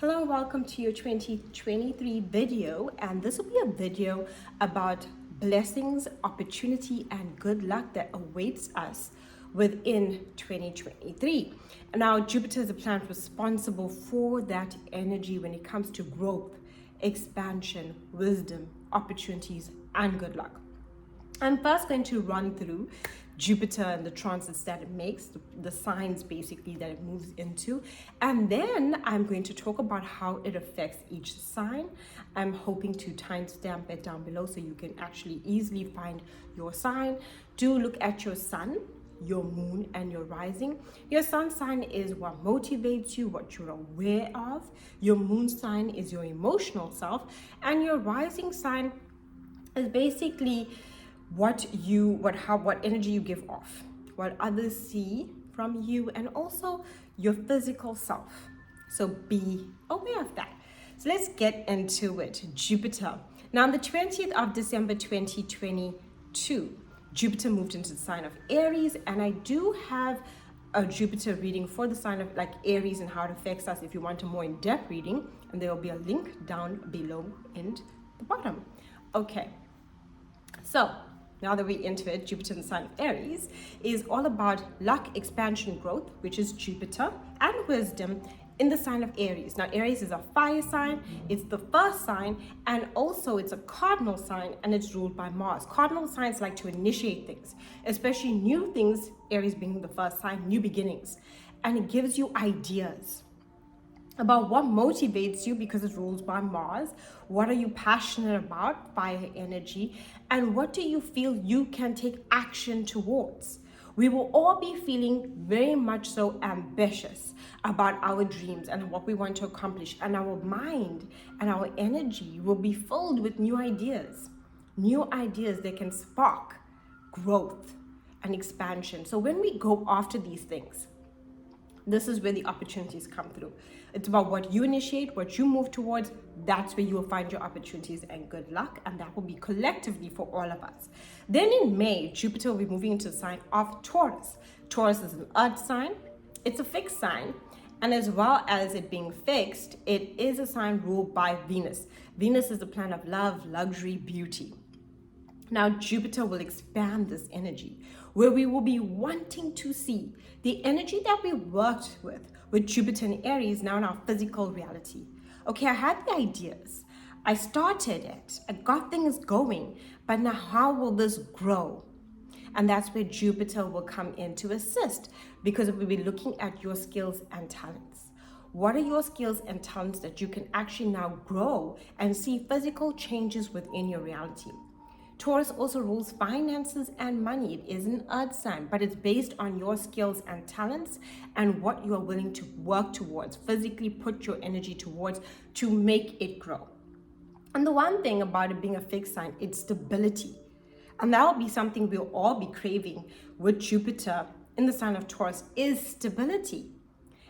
Hello and welcome to your 2023 video, and this will be a video about blessings, opportunity and good luck that awaits us within 2023. Now Jupiter is a planet responsible for that energy when it comes to growth, expansion, wisdom, opportunities and good luck. I'm first going to run through Jupiter and the transits that it makes, the signs basically that it moves into, and then I'm going to talk about how it affects each sign. I'm hoping to timestamp it down below so you can actually easily find your sign. Do look at your sun, your moon and your rising. Your sun sign is what motivates you, what you're aware of. Your moon sign is your emotional self, and your rising sign is basically what energy you give off, what others see from you, and also your physical self. So be aware of that. So let's get into it. Jupiter. Now on the 20th of December 2022, Jupiter moved into the sign of Aries, and I do have a Jupiter reading for the sign of Aries and how it affects us if you want a more in-depth reading, and there will be a link down below in the bottom. Okay, so now that we're into it, Jupiter in the sign of Aries is all about luck, expansion, growth, which is Jupiter, and wisdom in the sign of Aries. Now, Aries is a fire sign, it's the first sign, and also it's a cardinal sign, and it's ruled by Mars. Cardinal signs like to initiate things, especially new things, Aries being the first sign, new beginnings. And it gives you ideas about what motivates you because it rules by Mars. What are you passionate about, fire energy, and what do you feel you can take action towards? We will all be feeling very much so ambitious about our dreams and what we want to accomplish, and our mind and our energy will be filled with new ideas that can spark growth and expansion. So when we go after these things, this is where the opportunities come through. It's about what you initiate, what you move towards. That's where you will find your opportunities and good luck, and that will be collectively for all of us. Then in May, Jupiter will be moving into the sign of Taurus. Taurus is an earth sign. It's a fixed sign, and as well as it being fixed, it is a sign ruled by Venus. Venus is the planet of love, luxury, beauty. Now Jupiter will expand this energy, where we will be wanting to see the energy that we worked with Jupiter and Aries now in our physical reality. Okay, I had the ideas, I started it, I got things going, but now how will this grow? And that's where Jupiter will come in to assist, because we'll be looking at your skills and talents. What are your skills and talents that you can actually now grow and see physical changes within your reality? Taurus also rules finances and money. It is an earth sign, but it's based on your skills and talents and what you are willing to work towards, physically put your energy towards to make it grow. And the one thing about it being a fixed sign, it's stability. And that will be something we'll all be craving with Jupiter in the sign of Taurus, is stability.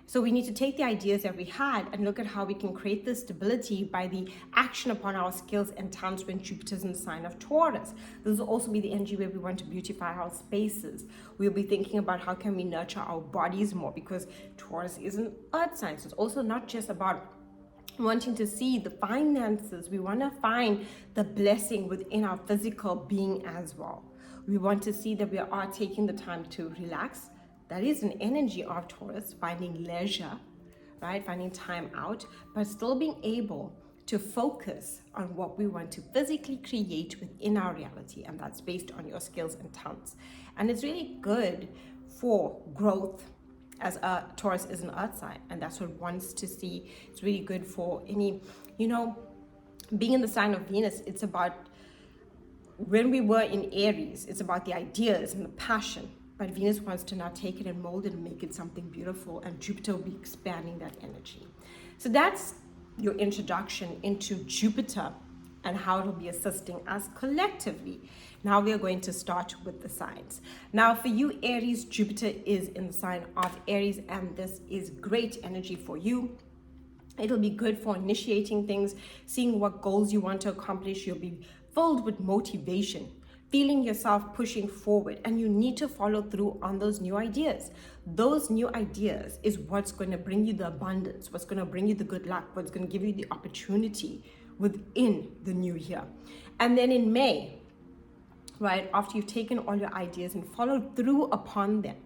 So we need to take the ideas that we had and look at how we can create this stability by the action upon our skills and talents when Jupiter's in the sign of Taurus. This will also be the energy where we want to beautify our spaces. We'll be thinking about how can we nurture our bodies more, because Taurus is an earth sign. So it's also not just about wanting to see the finances. We want to find the blessing within our physical being as well. We want to see that we are taking the time to relax. That is an energy of Taurus, finding leisure, right? Finding time out, but still being able to focus on what we want to physically create within our reality. And that's based on your skills and talents. And it's really good for growth, as Taurus is an earth sign, and that's what it wants to see. It's really good for any, being in the sign of Venus. It's about, when we were in Aries, it's about the ideas and the passion. But Venus wants to now take it and mold it and make it something beautiful, and Jupiter will be expanding that energy. So that's your introduction into Jupiter and how it will be assisting us collectively. Now we are going to start with the signs. Now for you Aries, Jupiter is in the sign of Aries, and this is great energy for you. It'll be good for initiating things, seeing what goals you want to accomplish. You'll be filled with motivation feeling yourself pushing forward, and you need to follow through on those new ideas. Those new ideas is what's going to bring you the abundance, what's going to bring you the good luck, what's going to give you the opportunity within the new year. And then in May, right, after you've taken all your ideas and followed through upon them,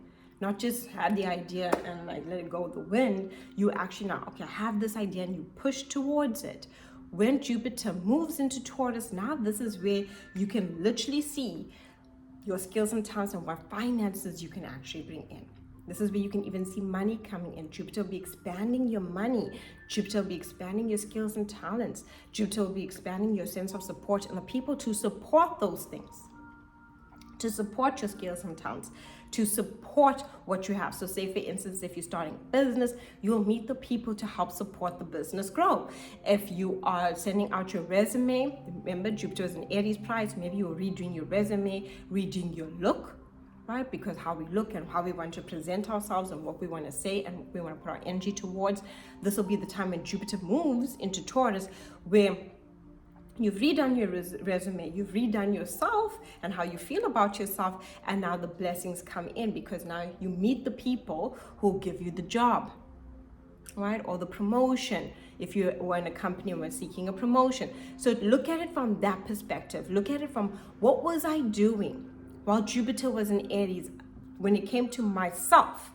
not just had the idea and like let it go with the wind, you actually now, okay, I have this idea, and you push towards it. When Jupiter moves into Taurus, now this is where you can literally see your skills and talents and what finances you can actually bring in. This is where you can even see money coming in. Jupiter will be expanding your money. Jupiter will be expanding your skills and talents. Jupiter will be expanding your sense of support and the people to support those things, to support your skills and talents, to support what you have. So say for instance, if you're starting a business, you'll meet the people to help support the business grow. If you are sending out your resume, remember Jupiter is an Aries prize, maybe you're redoing your resume, redoing your look, right? Because how we look and how we want to present ourselves and what we want to say and what we want to put our energy towards. This will be the time when Jupiter moves into Taurus, where you've redone your resume, you've redone yourself and how you feel about yourself, and now the blessings come in because now you meet the people who will give you the job, right? Or the promotion if you were in a company and were seeking a promotion. So look at it from that perspective. Look at it from, what was I doing while Jupiter was in Aries when it came to myself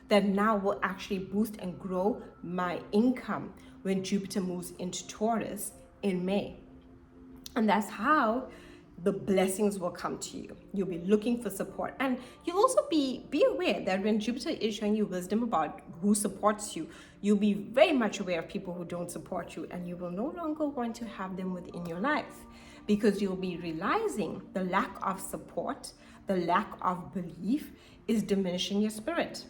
that now will actually boost and grow my income when Jupiter moves into Taurus in May. And that's how the blessings will come to you. You'll be looking for support. And you'll also be aware that when Jupiter is showing you wisdom about who supports you, you'll be very much aware of people who don't support you, and you will no longer want to have them within your life because you'll be realizing the lack of support, the lack of belief is diminishing your spirit.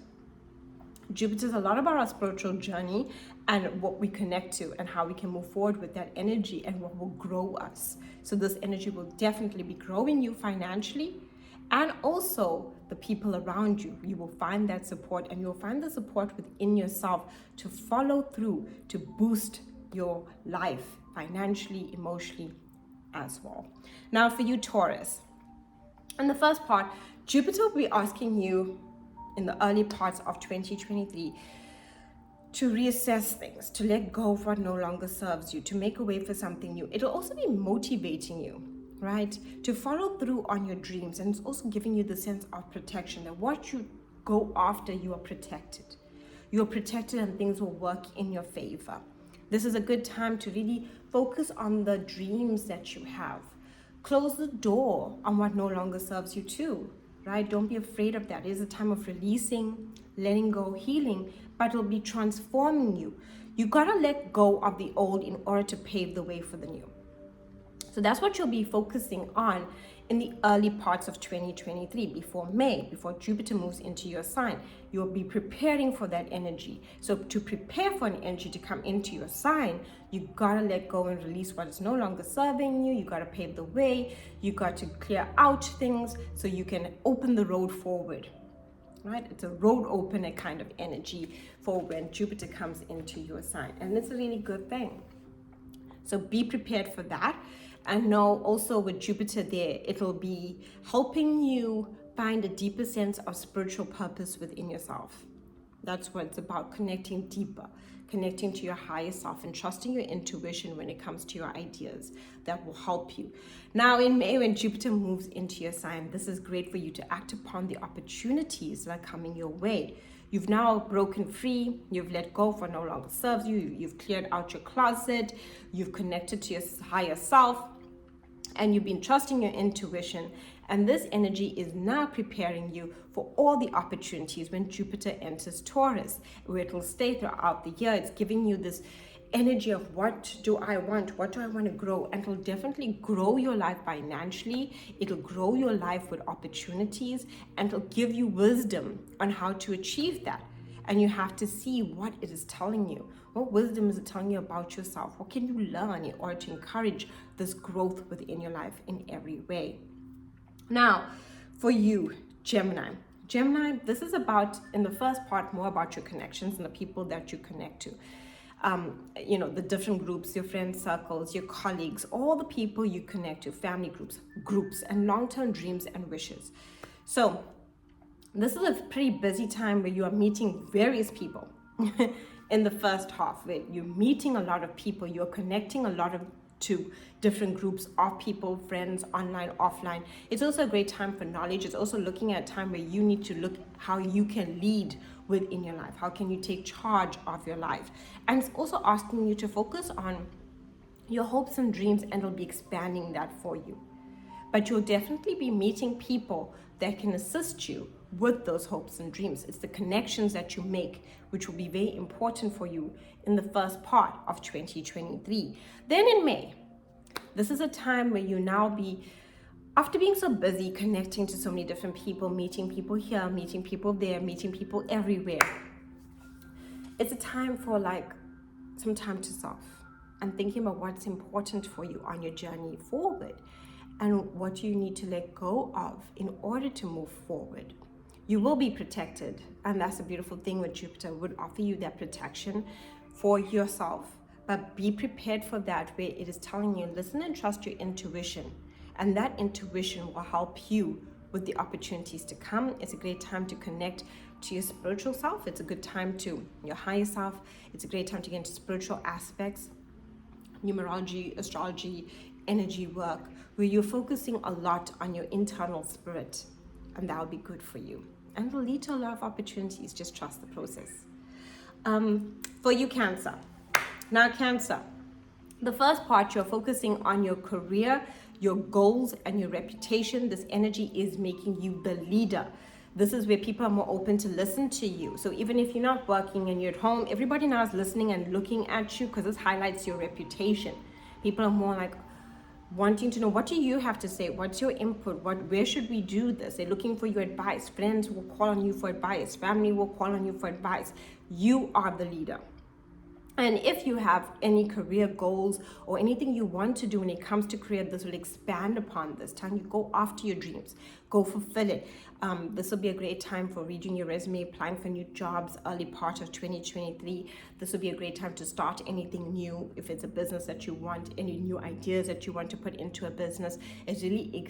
Jupiter is a lot about our spiritual journey and what we connect to and how we can move forward with that energy and what will grow us. So this energy will definitely be growing you financially, and also the people around you. You will find that support, and you'll find the support within yourself to follow through, to boost your life financially, emotionally as well. Now for you, Taurus, in the first part, Jupiter will be asking you in the early parts of 2023 to reassess things, to let go of what no longer serves you, to make a way for something new. It'll also be motivating you, right, to follow through on your dreams. And it's also giving you the sense of protection, that what you go after, you are protected. You're protected and things will work in your favor. This is a good time to really focus on the dreams that you have. Close the door on what no longer serves you too, right? Don't be afraid of that. It is a time of releasing, letting go, healing, but it'll be transforming you. You gotta let go of the old in order to pave the way for the new. So that's what you'll be focusing on in the early parts of 2023, before May, before Jupiter moves into your sign. You'll be preparing for that energy. So to prepare for an energy to come into your sign, you gotta let go and release what is no longer serving you. You gotta pave the way. You got to clear out things so you can open the road forward, right? It's a road opener kind of energy for when Jupiter comes into your sign. And it's a really good thing. So be prepared for that. And know also with Jupiter there, it'll be helping you find a deeper sense of spiritual purpose within yourself. That's what it's about, connecting deeper, connecting to your higher self and trusting your intuition when it comes to your ideas. That will help you. Now in May, when Jupiter moves into your sign, this is great for you to act upon the opportunities that are coming your way. You've now broken free, you've let go for no longer serves you, you've cleared out your closet, you've connected to your higher self, and you've been trusting your intuition. And this energy is now preparing you for all the opportunities when Jupiter enters Taurus, where it will stay throughout the year. It's giving you this energy of what do I want? What do I want to grow? And it'll definitely grow your life financially. It'll grow your life with opportunities, and it'll give you wisdom on how to achieve that. And you have to see what it is telling you. What wisdom is it telling you about yourself? What can you learn in order to encourage this growth within your life in every way? Now, for you, Gemini. Gemini, this is about, in the first part, more about your connections and the people that you connect to. the different groups, your friend circles, your colleagues, all the people you connect to, family groups, and long-term dreams and wishes. So this is a pretty busy time where you are meeting various people in the first half, where you're meeting a lot of people, you're connecting a lot to different groups of people, friends, online, offline. It's also a great time for knowledge. It's also looking at a time where you need to look how you can lead within your life. How can you take charge of your life? And it's also asking you to focus on your hopes and dreams, and it'll be expanding that for you. But you'll definitely be meeting people that can assist you with those hopes and dreams. It's the connections that you make which will be very important for you in the first part of 2023. Then in May, this is a time where you now be, after being so busy connecting to so many different people, meeting people here, meeting people there, meeting people everywhere, it's a time for some time to self and thinking about what's important for you on your journey forward and what you need to let go of in order to move forward. You will be protected, and that's a beautiful thing with Jupiter, would offer you that protection for yourself. But be prepared for that, where it is telling you, listen and trust your intuition, and that intuition will help you with the opportunities to come. It's a great time to connect to your spiritual self. It's a good time to your higher self. It's a great time to get into spiritual aspects, numerology, astrology, energy work, where you're focusing a lot on your internal spirit, and that'll be good for you. And it'll lead to a lot of opportunities. Just trust the process. For you, Cancer. Now, Cancer, the first part, you're focusing on your career, your goals, and your reputation. This energy is making you the leader. This is where people are more open to listen to you. So even if you're not working and you're at home, everybody now is listening and looking at you, because this highlights your reputation. People are more wanting to know, what do you have to say? What's your input? Where should we do this? They're looking for your advice. Friends will call on you for advice. Family will call on you for advice. You are the leader. And if you have any career goals or anything you want to do when it comes to career, this will expand upon this. Time you go after your dreams, go fulfill it. This will be a great time for reading your resume, applying for new jobs, early part of 2023. This will be a great time to start anything new. If it's a business that you want, any new ideas that you want to put into a business, it's really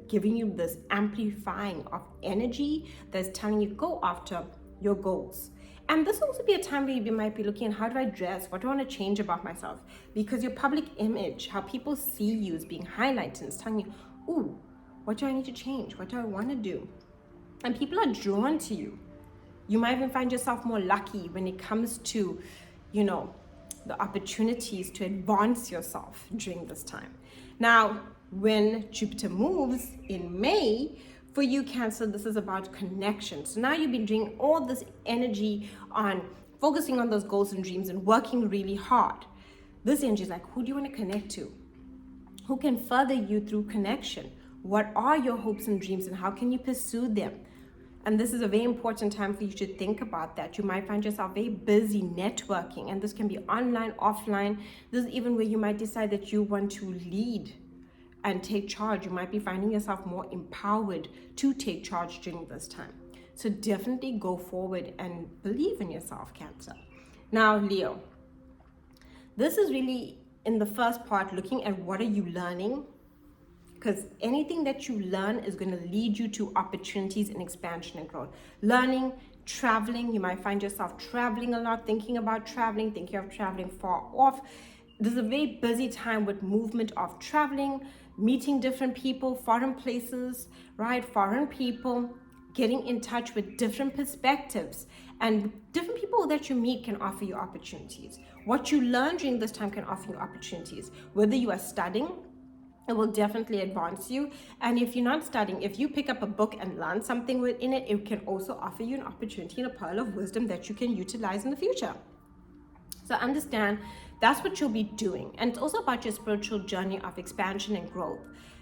giving you this amplifying of energy that's telling you go after your goals. And this will also be a time where you might be looking at, how do I dress? What do I want to change about myself? Because your public image, how people see you, is being highlighted. It's telling you, ooh, what do I need to change? What do I want to do? And people are drawn to you. You might even find yourself more lucky when it comes to, the opportunities to advance yourself during this time. Now, when Jupiter moves in May, for you, Cancer, this is about connection. So now you've been doing all this energy on focusing on those goals and dreams and working really hard. This energy is who do you want to connect to? Who can further you through connection? What are your hopes and dreams, and how can you pursue them? And this is a very important time for you to think about that. You might find yourself very busy networking, and this can be online, offline. This is even where you might decide that you want to lead and take charge. You might be finding yourself more empowered to take charge during this time. So definitely go forward and believe in yourself, Cancer. Now, Leo, this is really in the first part looking at what are you learning, because anything that you learn is going to lead you to opportunities and expansion and growth. Learning, traveling, you might find yourself traveling a lot, thinking about traveling, thinking of traveling far off. This is a very busy time with movement of traveling, meeting different people, foreign places, right? Foreign people, getting in touch with different perspectives, and different people that you meet can offer you opportunities. What you learn during this time can offer you opportunities. Whether you are studying, it will definitely advance you. And if you're not studying, if you pick up a book and learn something within it, it can also offer you an opportunity and a pearl of wisdom that you can utilize in the future. So understand that's what you'll be doing. And it's also about your spiritual journey of expansion and growth,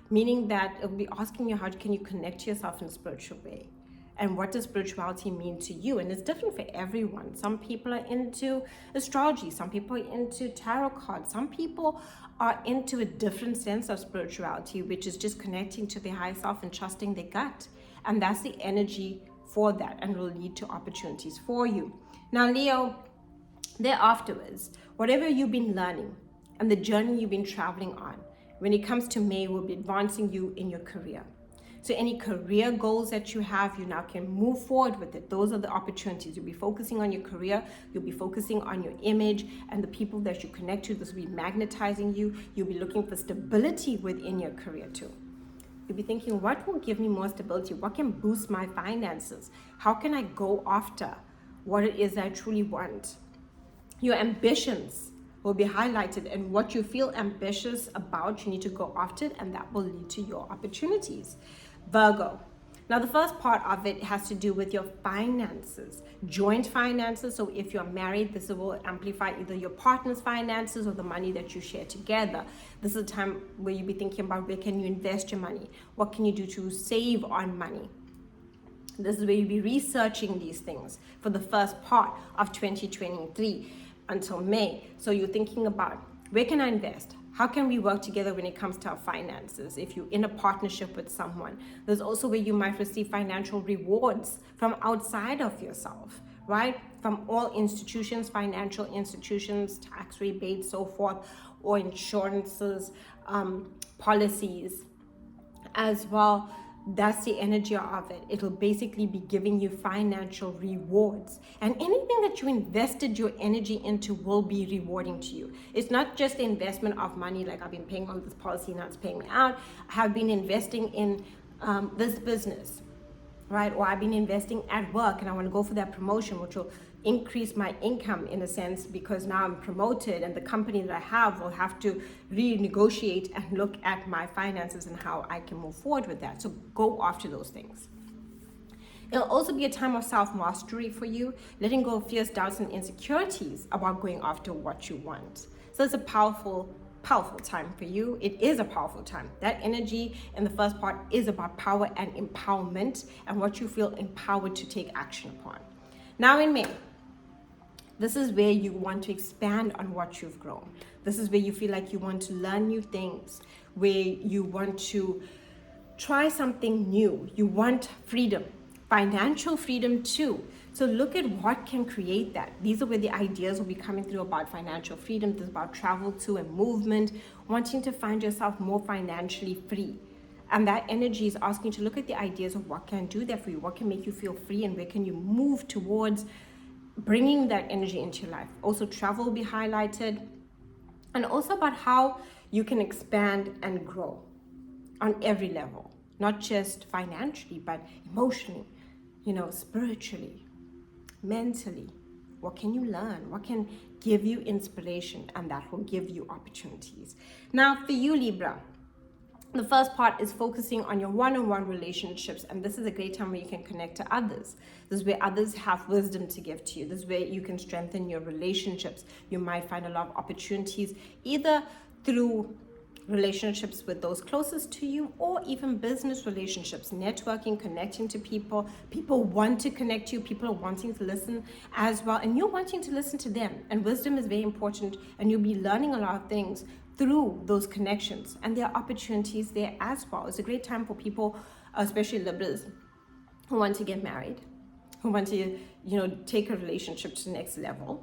meaning that it'll be asking you, how can you connect to yourself in a spiritual way? And what does spirituality mean to you? And it's different for everyone. Some people are into astrology. Some people are into tarot cards. Some people are into a different sense of spirituality, which is just connecting to their higher self and trusting their gut. And that's the energy for that, and will lead to opportunities for you. Now, Leo, Thereafterwards, whatever you've been learning and the journey you've been traveling on, when it comes to May, will be advancing you in your career. So any career goals that you have, you now can move forward with it. Those are the opportunities. You'll be focusing on your career. You'll be focusing on your image and the people that you connect to. This will be magnetizing you. You'll be looking for stability within your career too. You'll be thinking, what will give me more stability? What can boost my finances? How can I go after what it is I truly want? Your ambitions will be highlighted, and what you feel ambitious about, you need to go after it, and that will lead to your opportunities. Virgo. Now, the first part of it has to do with your finances, joint finances. So if you're married, this will amplify either your partner's finances or the money that you share together. This is a time where you'll be thinking about where can you invest your money? What can you do to save on money? This is where you'll be researching these things for the first part of 2023 until May. So you're thinking about, where can I invest? How can we work together when it comes to our finances? If you're in a partnership with someone, there's also where you might receive financial rewards from outside of yourself, right? From all institutions, financial institutions, tax rebates, so forth, or insurances, policies as well. That's the energy of it. It'll basically be giving you financial rewards. And anything that you invested your energy into will be rewarding to you. It's not just the investment of money, like I've been paying on this policy, now it's paying me out. I have been investing in this business, right? Or I've been investing at work and I want to go for that promotion, which will increase my income in a sense, because now I'm promoted and the company that I have will have to renegotiate and look at my finances and how I can move forward with that. So go after those things. It'll also be a time of self-mastery for you, letting go of fears, doubts, and insecurities about going after what you want. So it's a powerful time for you. It is a powerful time. That energy in the first part is about power and empowerment and what you feel empowered to take action upon. Now in May, this is where you want to expand on what you've grown. This is where you feel like you want to learn new things, where you want to try something new. You want freedom, financial freedom too. So look at what can create that. These are where the ideas will be coming through about financial freedom. This is about travel too and movement, wanting to find yourself more financially free. And that energy is asking you to look at the ideas of what can do that for you, what can make you feel free, and where can you move towards bringing that energy into your life. Also, travel will be highlighted, and also about how you can expand and grow on every level, not just financially, but emotionally, spiritually, mentally. What can you learn? What can give you inspiration? And that will give you opportunities. Now, for you, Libra, the first part is focusing on your one-on-one relationships, and this is a great time where you can connect to others. This is where others have wisdom to give to you. This is where you can strengthen your relationships. You might find a lot of opportunities either through relationships with those closest to you, or even business relationships, networking, connecting to people. People want to connect to you. People are wanting to listen as well, and you're wanting to listen to them. And wisdom is very important, and you'll be learning a lot of things through those connections, and there are opportunities there as well. It's a great time for people, especially Libras, who want to get married, who want to, take a relationship to the next level,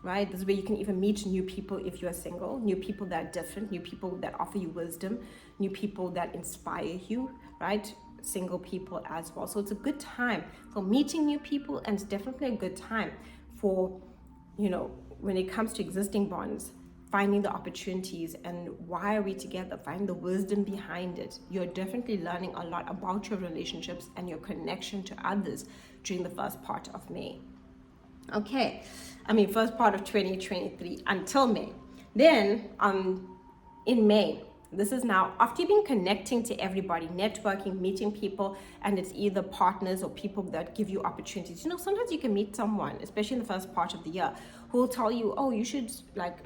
right? This is where you can even meet new people if you're single, new people that are different, new people that offer you wisdom, new people that inspire you, right? Single people as well. So it's a good time for meeting new people, and it's definitely a good time for, when it comes to existing bonds, finding the opportunities and why are we together, find the wisdom behind it. You're definitely learning a lot about your relationships and your connection to others during the first part of May. First part of 2023 until May. Then in May, this is now after you've been connecting to everybody, networking, meeting people, and it's either partners or people that give you opportunities. Sometimes you can meet someone, especially in the first part of the year, who will tell you, oh, you should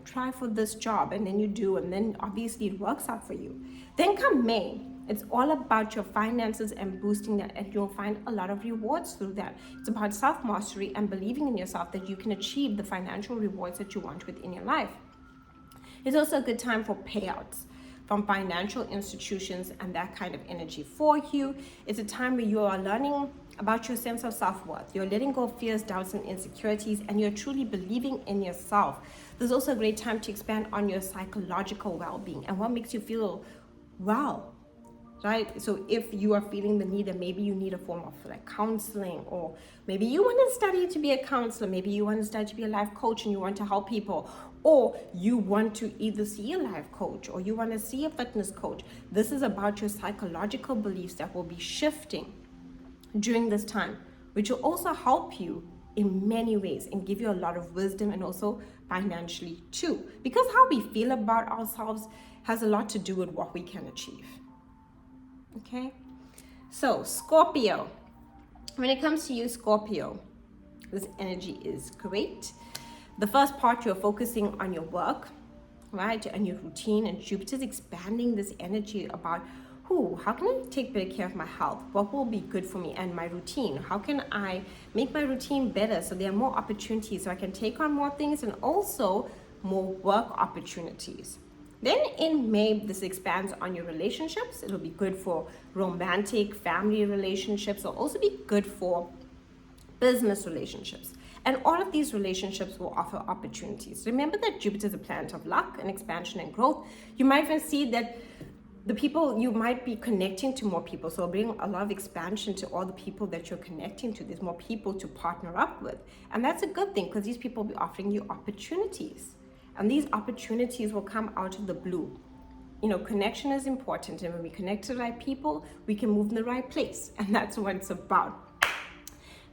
try for this job, and then you do, and then obviously it works out for you. Then come May, it's all about your finances and boosting that, and you'll find a lot of rewards through that. It's about self-mastery and believing in yourself that you can achieve the financial rewards that you want within your life. It's also a good time for payouts from financial institutions and that kind of energy for you. It's a time where you are learning about your sense of self-worth. You're letting go of fears, doubts, and insecurities, and you're truly believing in yourself. This is also a great time to expand on your psychological well-being and what makes you feel well, right? So if you are feeling the need, that maybe you need a form of like counseling, or maybe you want to study to be a counselor, maybe you want to study to be a life coach and you want to help people, or you want to either see a life coach or you want to see a fitness coach. This is about your psychological beliefs that will be shifting during this time, which will also help you in many ways and give you a lot of wisdom, and also financially too, because how we feel about ourselves has a lot to do with what we can achieve. Okay, so Scorpio, when it comes to you, Scorpio, this energy is great. The first part, you're focusing on your work, right, and your routine, and Jupiter's expanding this energy about how can I take better care of my health? What will be good for me and my routine? How can I make my routine better so there are more opportunities so I can take on more things, and also more work opportunities. Then in May, this expands on your relationships. It'll be good for romantic, family relationships. It'll also be good for business relationships. And all of these relationships will offer opportunities. Remember that Jupiter is a planet of luck and expansion and growth. You might even see that the people, you might be connecting to more people. So bring a lot of expansion to all the people that you're connecting to. There's more people to partner up with. And that's a good thing, because these people will be offering you opportunities. And these opportunities will come out of the blue. You know, connection is important. And when we connect to the right people, we can move in the right place. And that's what it's about.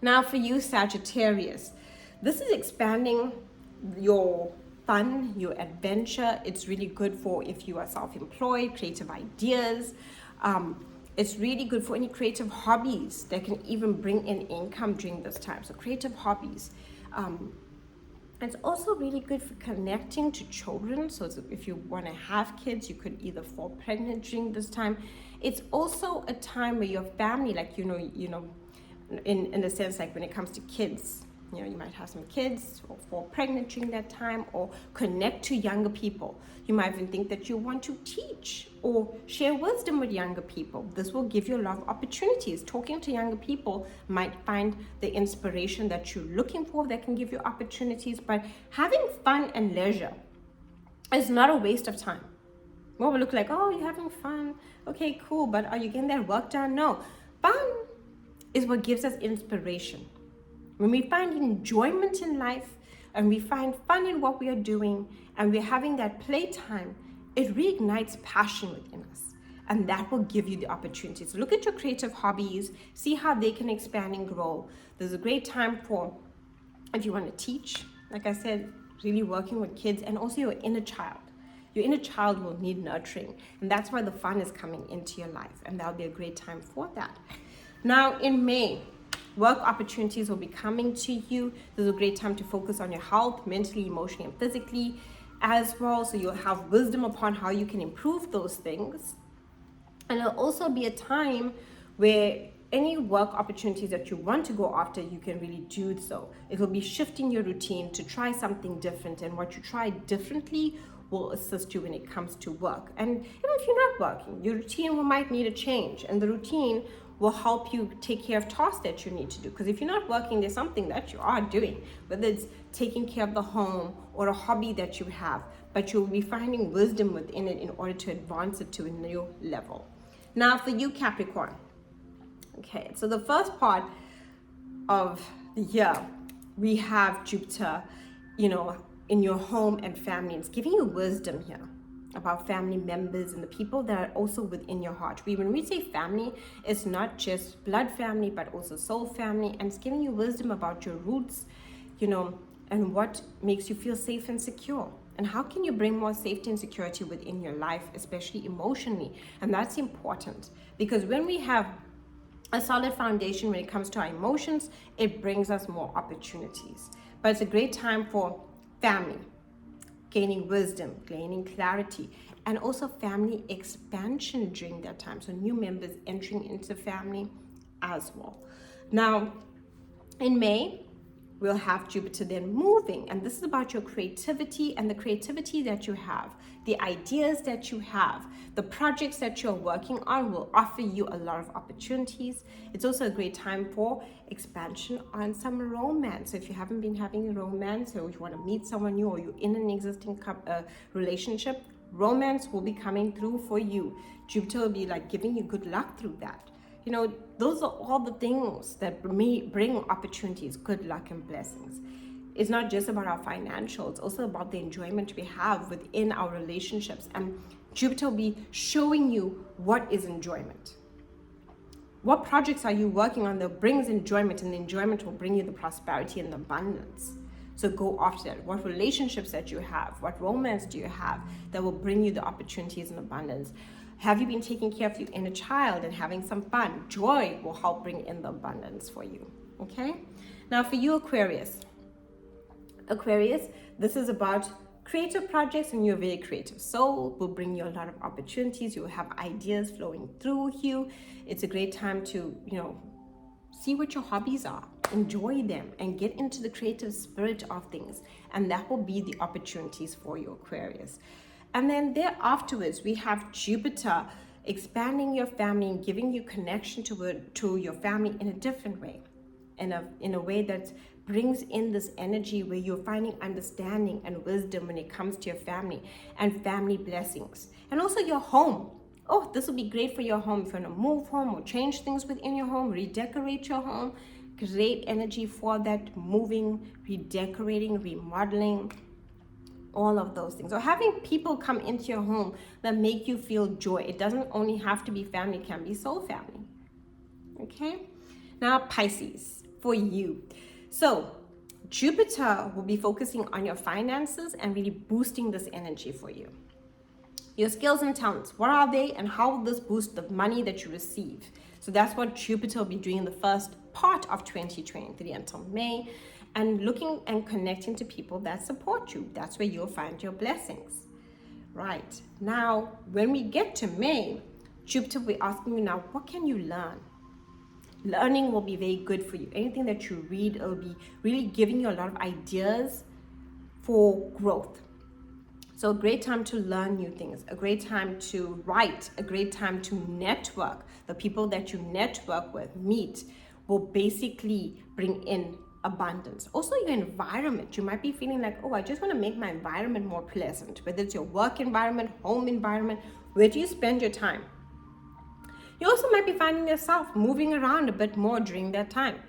Now for you, Sagittarius, this is expanding your fun, your adventure. It's really good for if you are self-employed, creative ideas. It's really good for any creative hobbies that can even bring in income during this time. So creative hobbies. It's also really good for connecting to children. So if you want to have kids, you could either fall pregnant during this time. It's also a time where your family, like, you know, in the sense, like when it comes to kids, you know, you might have some kids or fall pregnant during that time, or connect to younger people. You might even think that you want to teach or share wisdom with younger people. This will give you a lot of opportunities. Talking to younger people might find the inspiration that you're looking for, that can give you opportunities. But having fun and leisure is not a waste of time. What will look like, oh, you're having fun. Okay, cool. But are you getting that work done? No. Fun is what gives us inspiration. When we find enjoyment in life and we find fun in what we are doing and we're having that playtime, it reignites passion within us, and that will give you the opportunities. So look at your creative hobbies, see how they can expand and grow. There's a great time for, if you want to teach, like I said, really working with kids, and also your inner child. Your inner child will need nurturing, and that's why the fun is coming into your life, and that'll be a great time for that. Now in May, work opportunities will be coming to you. This is a great time to focus on your health, mentally, emotionally, and physically as well. So you'll have wisdom upon how you can improve those things. And it'll also be a time where any work opportunities that you want to go after, you can really do so. It will be shifting your routine to try something different, and what you try differently will assist you when it comes to work. And even if you're not working, your routine might need a change, and the routine will help you take care of tasks that you need to do. Because if you're not working, there's something that you are doing, whether it's taking care of the home or a hobby that you have, but you'll be finding wisdom within it in order to advance it to a new level. Now for you, Capricorn. Okay, so the first part of the year, we have Jupiter, you know, in your home and family. It's giving you wisdom here about family members and the people that are also within your heart. When we say family, it's not just blood family, but also soul family. And it's giving you wisdom about your roots, you know, and what makes you feel safe and secure. And how can you bring more safety and security within your life, especially emotionally? And that's important, because when we have a solid foundation when it comes to our emotions, it brings us more opportunities. But it's a great time for family, gaining wisdom, gaining clarity, and also family expansion during that time. So new members entering into family as well. Now, in May, we'll have Jupiter then moving. And this is about your creativity and the creativity that you have, the ideas that you have, the projects that you're working on will offer you a lot of opportunities. It's also a great time for expansion on some romance. So if you haven't been having a romance, or if you want to meet someone new, or you're in an existing relationship, romance will be coming through for you. Jupiter will be like giving you good luck through that. You know, those are all the things that bring opportunities, good luck, and blessings. It's not just about our financials, it's also about the enjoyment we have within our relationships. And Jupiter will be showing you what is enjoyment. What projects are you working on that brings enjoyment, and the enjoyment will bring you the prosperity and the abundance. So go after that. What relationships that you have, what romance do you have that will bring you the opportunities and abundance? Have you been taking care of your inner child and having some fun? Joy will help bring in the abundance for you, okay? Now for you, Aquarius, this is about creative projects, and you're a very creative soul, will bring you a lot of opportunities. You will have ideas flowing through you. It's a great time to, see what your hobbies are, enjoy them, and get into the creative spirit of things. And that will be the opportunities for you, Aquarius. And then there afterwards, we have Jupiter expanding your family and giving you connection to your family in a different way, in a way that brings in this energy where you're finding understanding and wisdom when it comes to your family and family blessings. And also your home. Oh, this will be great for your home. If you want to move home or change things within your home, redecorate your home, great energy for that, moving, redecorating, remodeling, all of those things. Or having people come into your home that make you feel joy. It doesn't only have to be family, it can be soul family. Okay? Now Pisces, for you. So Jupiter will be focusing on your finances and really boosting this energy for you. Your skills and talents, what are they, and how will this boost the money that you receive? So that's what Jupiter will be doing in the first part of 2023 until May, and looking and connecting to people that support you. That's where you'll find your blessings. Right. Now, when we get to May, Jupiter will be asking you now, what can you learn? Learning will be very good for you. Anything that you read will be really giving you a lot of ideas for growth. So a great time to learn new things, a great time to write, a great time to network. The people that you network with, meet, will basically bring in abundance. Also your environment, you might be feeling like, oh, I just want to make my environment more pleasant, whether it's your work environment, home environment. Where do you spend your time? You also might be finding yourself moving around a bit more during that time.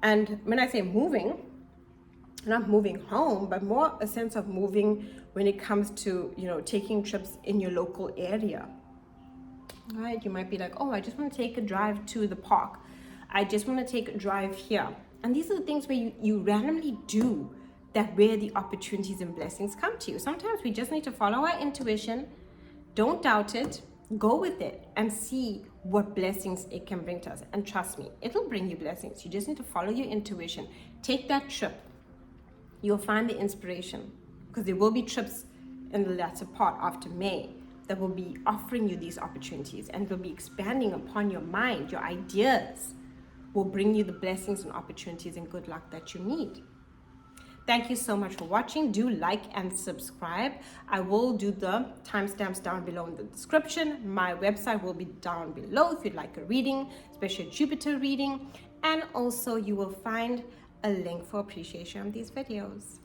And when I say moving, not moving home, but more a sense of moving when it comes to, taking trips in your local area. Right? You might be like, oh, I just want to take a drive to the park. I just want to take a drive here. And these are the things where you randomly do that, where the opportunities and blessings come to you. Sometimes we just need to follow our intuition. Don't doubt it. Go with it and see what blessings it can bring to us. And trust me, it'll bring you blessings. You just need to follow your intuition. Take that trip. You'll find the inspiration, because there will be trips in the latter part after May that will be offering you these opportunities, and will be expanding upon your mind. Your ideas will bring you the blessings and opportunities and good luck that you need. Thank you so much for watching. Do like and subscribe. I will do the timestamps down below in the description. My website will be down below if you'd like a reading, especially a Jupiter reading. And also you will find a link for appreciation of these videos.